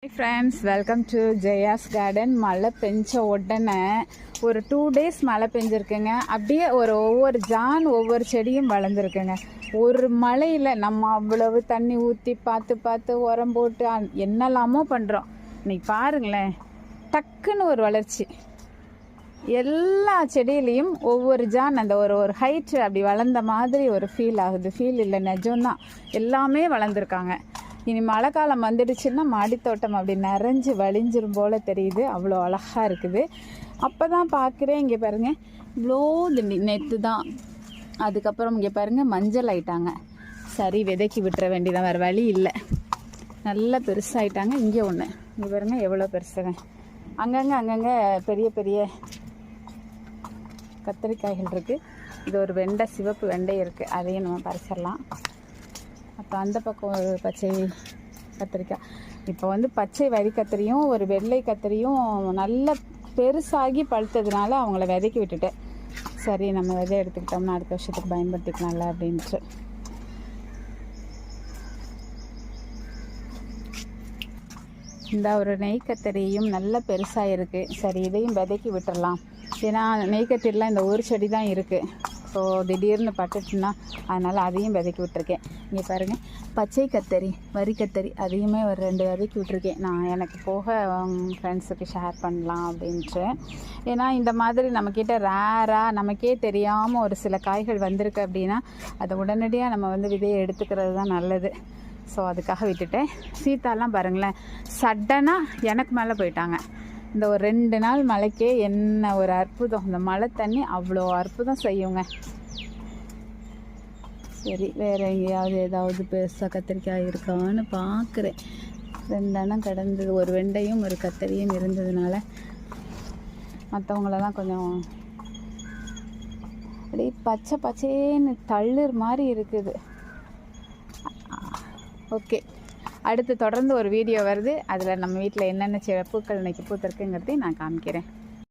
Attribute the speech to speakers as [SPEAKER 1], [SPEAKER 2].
[SPEAKER 1] Hi friends, welcome to Jaya's Garden. மழை பெஞ்ச உடனே ஒரு 2 days மழை பெஞ்சிருக்குங்க. அப்படியே ஒவ்வொரு ஜான் ஒவ்வொரு செடியும் வளர்ந்துருக்குங்க. ஒரு மழையில் நம்ம அவ்வளவு தண்ணி ஊற்றி பார்த்து உரம் போட்டு என்னெல்லாமோ பண்ணுறோம். இன்னைக்கு பாருங்களேன், டக்குன்னு ஒரு வளர்ச்சி. எல்லா செடியிலையும் ஒவ்வொரு ஜான் அந்த ஒரு ஹைட் அப்படி வளர்ந்த மாதிரி ஒரு ஃபீல் ஆகுது. ஃபீல் இல்லை, நிஜம்தான். எல்லாமே வளர்ந்துருக்காங்க. இனி மழை காலம் வந்துடுச்சுன்னா மாடித்தோட்டம் அப்படி நிறைஞ்சு வழிஞ்சிரும் போல் தெரியுது. அவ்வளோ அழகாக இருக்குது. அப்போ தான் பார்க்குறேன், இங்கே பாருங்கள், இவ்வளோ நெத்து தான். அதுக்கப்புறம் இங்கே பாருங்கள், மஞ்சள் ஆயிட்டாங்க. சரி, விதைக்கி விட்டுற வேண்டியதான், வேறு வழி இல்லை. நல்லா பெருசாகிட்டாங்க. இங்கே ஒன்று, இங்கே பாருங்கள் எவ்வளோ பெருசுங்க. அங்கங்கே பெரிய பெரிய கத்திரிக்காய்கள் இருக்குது. இது ஒரு வெண்டை, சிவப்பு வெண்டை இருக்குது, அதையும் நம்ம பறிச்சிடலாம். அப்புறம் அந்த பக்கம் ஒரு பச்சை கத்திரிக்காய். இப்போ பச்சை வரி கத்திரியும் ஒரு வெள்ளை கத்திரியும் நல்ல பெருசாகி பழுத்ததுனால அவங்கள விதைக்கி விட்டுட்டேன். சரி, நம்ம விதை எடுத்துக்கிட்டோம்னா அடுத்த வருஷத்துக்கு பயன்படுத்திக்கலாம்ல அப்படின்ட்டு. இந்த ஒரு நெய் கத்திரியும் நல்ல பெருசாக இருக்குது. சரி, இதையும் விதைக்கி விட்டுடலாம். ஏன்னா நெய் கத்திரிலாம் இந்த ஒரு செடி தான் இருக்குது. ஸோ திடீர்னு பட்டுச்சுன்னா அதனால் அதையும் விதைக்கி விட்டுருக்கேன். இங்கே பாருங்கள், பச்சை கத்தரி, வரி கத்தரி, அதையுமே ஒரு 2 விதைக்கி விட்டுருக்கேன். நான் எனக்கு போக ஃப்ரெண்ட்ஸுக்கு ஷேர் பண்ணலாம் அப்படின்ட்டு. ஏன்னா இந்த மாதிரி நம்மக்கிட்ட ரேராக நமக்கே தெரியாமல் ஒரு சில காய்கள் வந்திருக்கு அப்படின்னா அதை உடனடியாக நம்ம விதையை எடுத்துக்கிறது தான் நல்லது. ஸோ அதுக்காக விட்டுட்டேன். சீத்தாலாம் பாருங்களேன், சடனாக எனக்கு மேலே போயிட்டாங்க. இந்த ஒரு 2 நாள் மழைக்கே என்ன ஒரு அற்புதம். இந்த மழை தண்ணி அவ்வளோ அற்புதம் செய்யுங்க. சரி, வேறு எங்கேயாவது ஏதாவது பெருசாக கத்திரிக்காய் இருக்கான்னு பார்க்குறேன். 2 அண்ணம் கிடந்தது, ஒரு வெண்டையும் ஒரு கத்திரியும் இருந்ததுனால மற்றவங்களெல்லாம் கொஞ்சம் அப்படியே பச்சை பச்சேன்னு தள்ளுற மாதிரி இருக்குது. ஓகே, அடுத்து தொடர்ந்து ஒரு வீடியோ வருது. அதில் நம்ம வீட்டில் என்னென்ன பூக்கள் இன்றைக்கி பூத்திருக்குங்கிறதையும் நான் காமிக்கிறேன்.